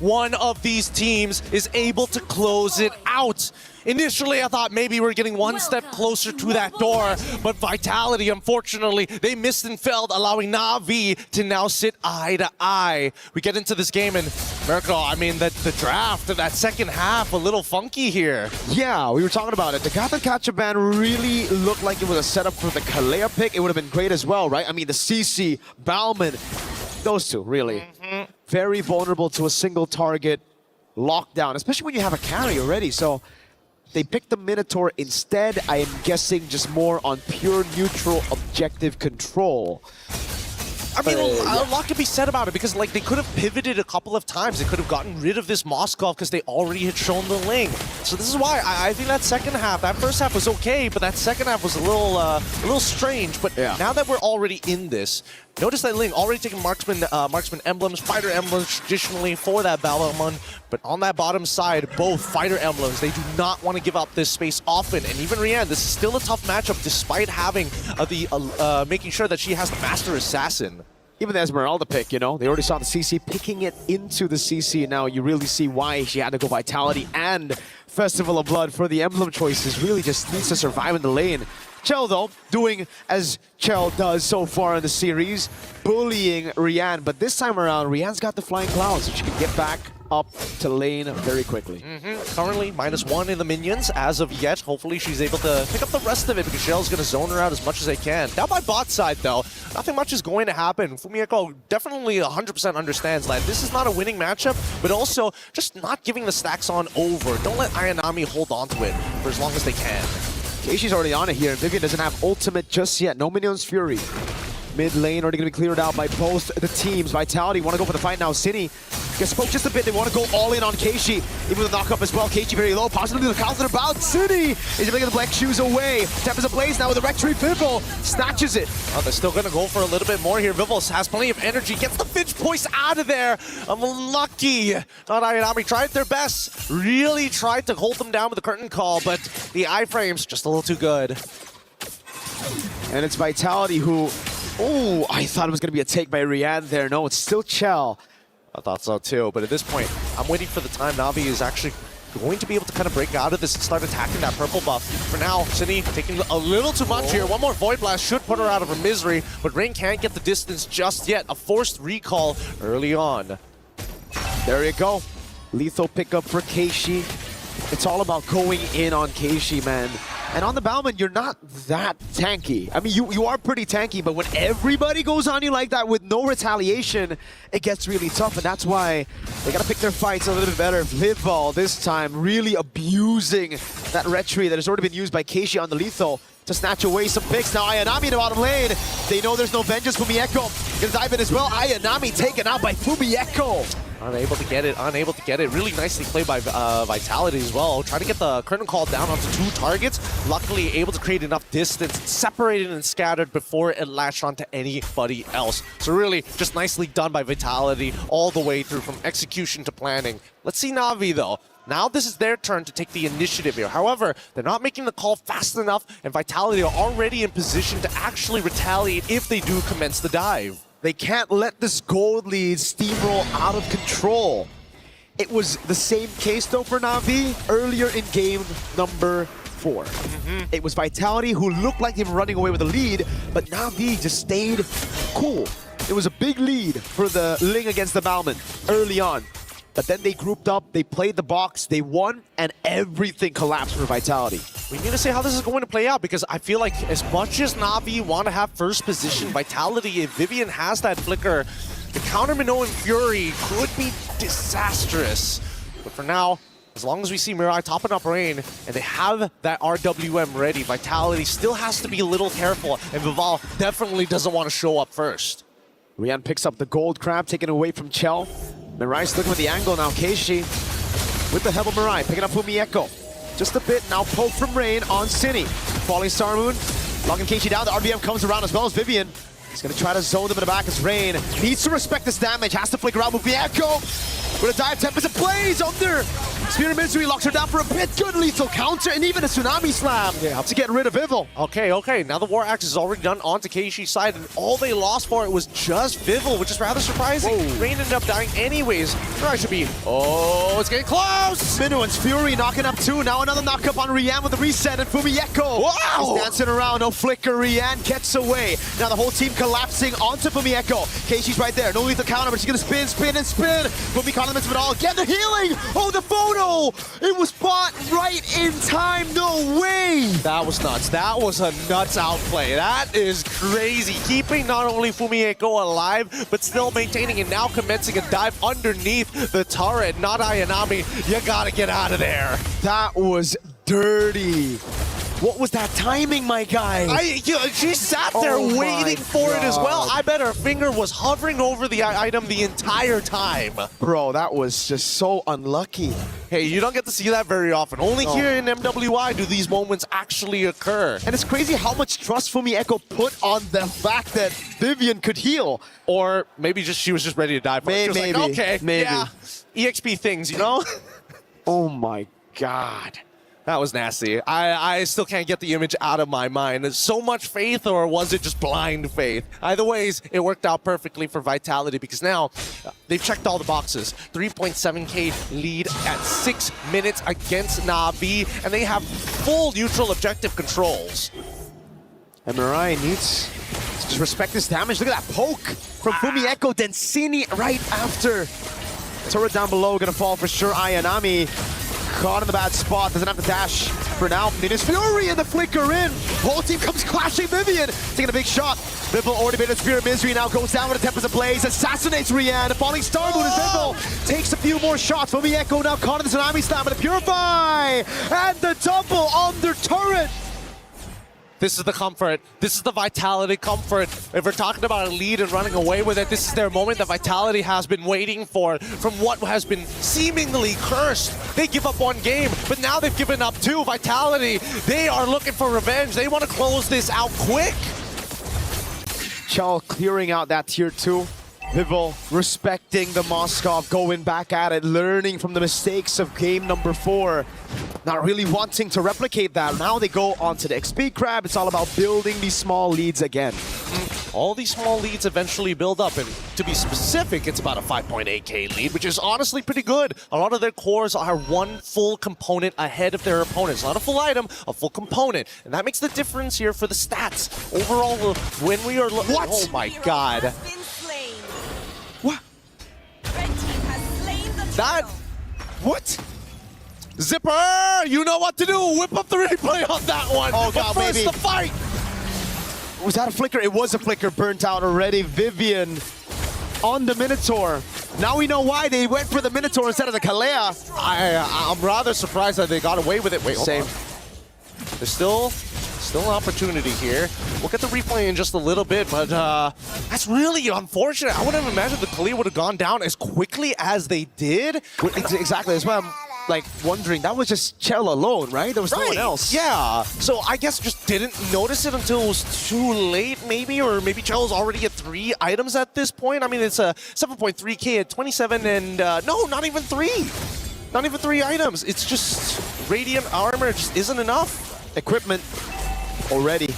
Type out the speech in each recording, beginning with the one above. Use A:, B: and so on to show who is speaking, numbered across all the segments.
A: one of these teams is able to close it out. Initially, I thought maybe we're getting one step closer to that door, but Vitality, unfortunately, they missed and failed, allowing Na'Vi to now sit eye to eye. We get into this game, and Miracle, I mean, the draft, that second half, a little funky here.
B: Yeah, we were talking about it. The Gata Kachaban really looked like it was a setup for the Kalea pick. It would have been great as well, right? I mean, the CC, Bauman, those two, really. Very vulnerable to a single target lockdown, especially when you have a carry already. So they picked the Minotaur instead. I am guessing just more on pure neutral objective control.
A: I mean, a lot could be said about it because, like, they could have pivoted a couple of times. They could have gotten rid of this Moskov because they already had shown the link. So this is why I think that second half, that first half was okay, but that second half was a little strange. But now that we're already in this, notice that Ling already taking marksman emblems, fighter emblems traditionally for that Balmon. But on that bottom side, both fighter emblems, they do not want to give up this space often. And even Rian, this is still a tough matchup despite having making sure that she has the Master Assassin.
B: Even the Esmeralda pick, you know, they already saw the CC picking it into the CC. Now you really see why she had to go Vitality and Festival of Blood for the emblem choices. Really just needs to survive in the lane. Chell, though, doing as Chell does so far in the series, bullying Rian. But this time around, Rian's got the Flying Clouds, so she can get back up to lane very quickly.
A: Currently, -1 in the minions as of yet. Hopefully, she's able to pick up the rest of it because Shell's going to zone her out as much as they can. Down by bot side, though, nothing much is going to happen. Fumieko definitely 100% understands that this is not a winning matchup, but also just not giving the stacks on over. Don't let Ayanami hold on to it for as long as they can.
B: Keishi's already on it here. Vivian doesn't have ultimate just yet. No Minion's Fury. Mid lane already going to be cleared out by both the teams. Vitality want to go for the fight now. Cine gets spoke just a bit. They want to go all in on Keishi. Even with the knock-up as well. Keishi very low. Possibly the counter about. Cine is able to get the black shoes away. Tempest ablaze now with the Rectory. Vivol snatches it.
A: Oh, they're still going to go for a little bit more here. Vivol has plenty of energy. Gets the Finch Voice out of there. I'm lucky. Not Ayanami tried their best. Really tried to hold them down with the curtain call, but the iframes just a little too good.
B: And it's Vitality who... Oh, I thought it was going to be a take by Rian there. No, it's still Chell.
A: I thought so too, but at this point, I'm waiting for the time Navi is actually going to be able to kind of break out of this and start attacking that purple buff. For now, Cine taking a little too much here. One more Void Blast should put her out of her misery, but Rain can't get the distance just yet. A forced recall early on.
B: There you go. Lethal pickup for Keishi. It's all about going in on Keishi, man. And on the Bauman, you're not that tanky. I mean, you are pretty tanky, but when everybody goes on you like that with no retaliation, it gets really tough, and that's why they gotta pick their fights a little bit better. Vivol this time really abusing that retry that has already been used by Keishi on the lethal to snatch away some picks. Now Ayanami in the bottom lane. They know there's no vengeance. Fumieko gonna dive in as well. Ayanami taken out by Fumieko.
A: Unable to get it. Really nicely played by Vitality as well. Trying to get the curtain call down onto 2 targets. Luckily able to create enough distance, separated and scattered before it latched onto anybody else. So really just nicely done by Vitality all the way through from execution to planning. Let's see Navi though. Now this is their turn to take the initiative here. However, they're not making the call fast enough, and Vitality are already in position to actually retaliate if they do commence the dive.
B: They can't let this gold lead steamroll out of control. It was the same case though for Navi earlier in game number 4. It was Vitality who looked like they were running away with the lead, but Navi just stayed cool. It was a big lead for the Ling against the Bauman early on. But then they grouped up, they played the box, they won, and everything collapsed for Vitality.
A: We need to see how this is going to play out because I feel like as much as Navi want to have first position, Vitality, if Vivian has that flicker, the counter Minoan Fury could be disastrous. But for now, as long as we see Mirai topping up Rain and they have that RWM ready, Vitality still has to be a little careful, and Vivol definitely doesn't want to show up first.
B: Rian picks up the gold crab, taken away from Chell. Mirai's looking at the angle now. Keishi with the help of Mirai, picking up Fumieko. Just a bit, now poke from Rain on Cine. Falling Star Moon, locking Keishi down. The RBM comes around as well as Vivian. He's gonna try to zone them in the back as Rain needs to respect this damage, has to flicker out. Fumieko with a dive, Tempest ablaze under Spear of Misery locks her down for a bit. Good lethal counter and even a Tsunami Slam to get rid of Vival.
A: Okay. Now the War Axe is already done onto Keishi's side, and all they lost for it was just Vival, which is rather surprising. Rain ended up dying anyways. There should be. Oh, it's getting close!
B: Minuan's Fury knocking up 2. Now another knockup on Rian with the reset, and Fumieko.
A: Wow!
B: He's dancing around. No flicker. Rian gets away. Now the whole team collapsing onto Fumieko. Keishi's right there. No lethal counter, but she's gonna spin. Fumi caught in the midst of it all. Again, the healing! Oh, the photo! It was bought right in time. No way!
A: That was nuts. That was a nuts outplay. That is crazy. Keeping not only Fumieko alive, but still maintaining and now commencing a dive underneath the turret. Not Ayanami. You gotta get out of there.
B: That was dirty. What was that timing, my guy?
A: She sat there waiting for it as well. I bet her finger was hovering over the item the entire time.
B: Bro, that was just so unlucky.
A: Hey, you don't get to see that very often. Only here in MWI do these moments actually occur.
B: And it's crazy how much trust Fumieko put on the fact that Vivian could heal.
A: Or maybe just she was just ready to die for it. She was
B: Maybe.
A: like, okay,
B: Maybe.
A: yeah, EXP things, you know?
B: Oh my God.
A: That was nasty. I still can't get the image out of my mind. So much faith, or was it just blind faith? Either ways, it worked out perfectly for Vitality because now they've checked all the boxes. 3.7k lead at 6 minutes against Navi, and they have full neutral objective controls.
B: MRI needs to just respect this damage. Look at that poke from Fumieko. Densini right after. Turret down below, gonna fall for sure. Ayanami caught in the bad spot, doesn't have the dash for now. Ninja's Fury and the flicker in. Whole team comes clashing. Vivian taking a big shot. Vival already made a Spear of Misery, now goes down with a Tempest Ablaze, assassinates Rian. The falling star moon is Vival. Takes a few more shots. Fumieko now caught in the Tsunami Slam and a Purify. And the double on their turret.
A: This is the comfort. This is the Vitality comfort. If we're talking about a lead and running away with it, this is their moment that Vitality has been waiting for from what has been seemingly cursed. They give up one game, but now they've given up 2. Vitality, they are looking for revenge. They want to close this out quick.
B: Chal clearing out that tier 2. Vival respecting the Moskov, going back at it, learning from the mistakes of game number 4. Not really wanting to replicate that. Now they go onto the XP grab. It's all about building these small leads again.
A: All these small leads eventually build up, and to be specific, it's about a 5.8k lead, which is honestly pretty good. A lot of their cores are one full component ahead of their opponents. Not a full item, a full component. And that makes the difference here for the stats. Overall, when we are...
B: What?
A: Oh my God.
B: What?
A: That... What? Zipper, you know what to do. Whip up the replay on that one.
B: Oh,
A: but
B: God,
A: first,
B: baby.
A: the fight.
B: Was that a flicker? It was a flicker, burnt out already. Vivian on the Minotaur. Now we know why they went for the Minotaur instead of the Kalea.
A: I'm rather surprised that they got away with it. Wait, hold
B: Same.
A: on. There's still an opportunity here. We'll get the replay in just a little bit, but that's really unfortunate. I wouldn't have imagined the Kalea would have gone down as quickly as they did.
B: Exactly, that's why I'm like wondering. That was just Chell alone, right? There was no one else.
A: Yeah. So I guess just didn't notice it until it was too late, maybe, or maybe Chell's already at 3 items at this point. I mean, it's a 7.3k at 27, and no, not even 3. Not even 3 items. It's just Radiant Armor just isn't enough.
B: Equipment already.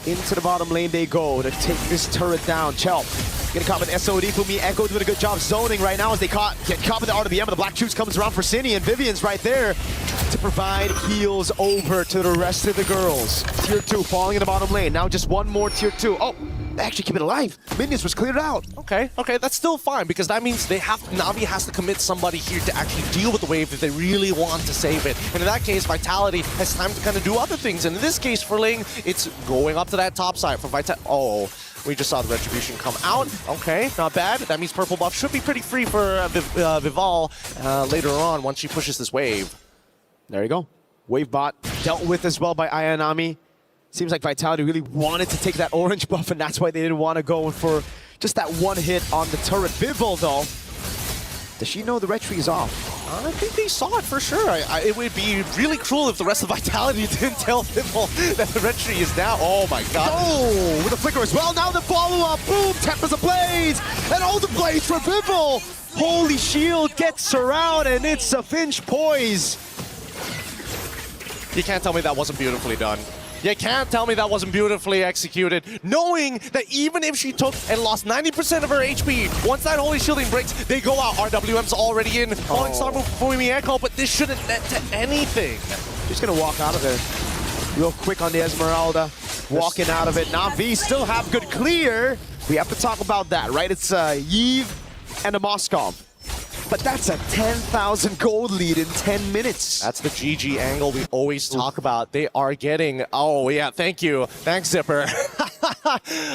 B: Into the bottom lane they go to take this turret down. Chell gonna cop with SOD. Fumieko doing a good job zoning right now as they get caught with the RWM, and the Black Juice comes around for Cini, and Vivian's right there to provide heals over to the rest of the girls. Tier 2 falling in the bottom lane. Now just one more tier 2. Oh, they actually keep it alive. Minions was cleared out.
A: Okay, that's still fine, because that means Navi has to commit somebody here to actually deal with the wave if they really want to save it. And in that case, Vitality has time to kind of do other things. And in this case, for Ling, it's going up to that top side for Vitality. Oh, we just saw the Retribution come out. Okay, not bad. That means purple buff should be pretty free for Vival later on once she pushes this wave.
B: There you go. Wave bot dealt with as well by Ayanami. Seems like Vitality really wanted to take that orange buff, and that's why they didn't want to go for just that one hit on the turret. Vival, though, does she know the retry is off?
A: I think they saw it for sure. It would be really cruel if the rest of Vitality didn't tell Vival that the retry is down. Oh my God.
B: Oh, with a flicker as well. Now the follow-up. Boom, Tempest Ablaze. And all the blaze for Vival. Holy Shield gets around, and it's a Finch poise.
A: You can't tell me that wasn't beautifully done. You can't tell me that wasn't beautifully executed. Knowing that even if she took and lost 90% of her HP, once that Holy Shielding breaks, they go out. RWM's already in. Falling Star move for me Echo, but this shouldn't net to anything.
B: Just gonna walk out of there. Real quick on the Esmeralda. Walking out of it. NAVI still have good clear. We have to talk about that, right? It's Yves and a Moskov. But that's a 10,000 gold lead in 10 minutes.
A: That's the GG angle we always talk about. They are getting, oh yeah, thank you. Thanks, Zipper.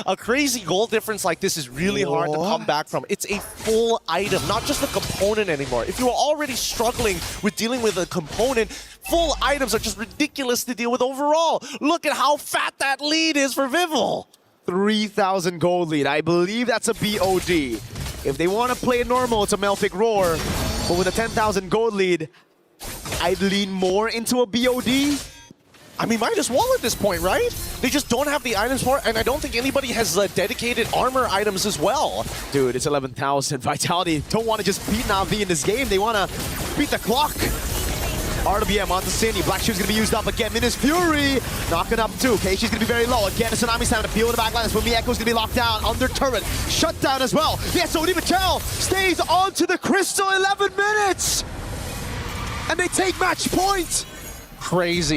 A: A crazy gold difference like this is really hard to come back from. It's a full item, not just a component anymore. If you were already struggling with dealing with a component, full items are just ridiculous to deal with overall. Look at how fat that lead is for Vival.
B: 3,000 gold lead. I believe that's a BOD. If they want to play it normal, it's a Melfic Roar. But with a 10,000 gold lead, I'd lean more into a BOD.
A: I mean, might as well at this point, right? They just don't have the items for it, and I don't think anybody has dedicated armor items as well.
B: Dude, it's 11,000. Vitality don't want to just beat NAVI in this game. They want to beat the clock. RWM onto Cindy. Black Shoe's going to be used up again. Minus Fury knocking up too. Okay, she's going to be very low. Again, Tsunami's time to peel in the backline. That's when Echo's going to be locked down under turret. Shut down as well. Yes, so Michel stays onto the Crystal 11 minutes. And they take match point.
A: Crazy.